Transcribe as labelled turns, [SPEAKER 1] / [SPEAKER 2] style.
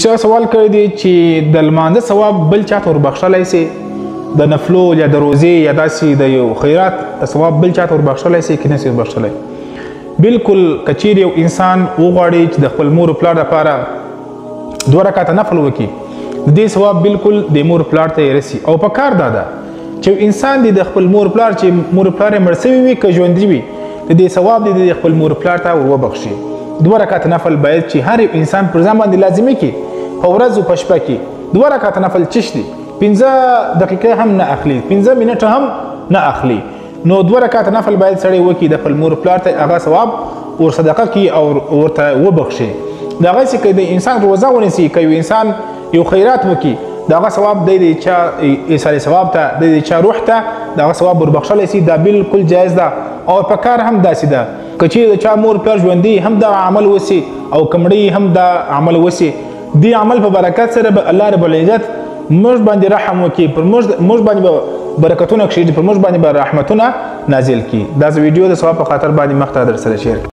[SPEAKER 1] چا سوال کړی دی چې د لمانځه ثواب بل چاته وربخښلی سي، د نفلو یا د روزې یا داسې د یو خیرات ثواب بل چاته وربخښلی سي که نه سي وربخښلی؟ بلکل که چیرې یو انسان وغواړي چې د خپل مور و پلار دپاره 2 رکعته نفل وکړي، د دې ثواب بلکل د مور پلار ته یې رسي. او په کار دا ده چې انسان دی د خپل مور پلار چې مور پلار یې مړ سوي وي که ژوندي وي، د دې ثواب دی د خپل مور پلار ته ور وبخښي. 2 رکعته نفل باید چې هر یو انسان پر ځان باندې لازمي کړي. په ورځ او په شپه کې 2 رکعته نفل چش دي، 15 دقیقې هم نه اخلي، 15 منټه هم نه اخلي. نو 2 رکعته نفل باید سړی وکړي، د خپل مور پلار ته هغه ثواب ور صدقه کړي او ورته وبخښي. د هغسې که د انسان روزه ونیسي، که یو انسان یو خیرات وکړي، د هغه ثواب دی د چا ایصال ثواب ته، د چا روح ته د هغه ثواب وربخښلی سي. دا بلکل جایز ده. او په کار هم داسې ده که چیرې د چا مور پلار ژوندي هم دا عمل وسي او که مړی هم دا عمل وسي، دې عمل په برکت سره به الله رب العزت موږ باندې رحم وکړي، پر موږ باندې به برکتونه کښېږدي، پر موږ باندې به رحمتونه نازل کړي. دا ویډیو د ثواب په خاطر باندې مخ ته در سره شیر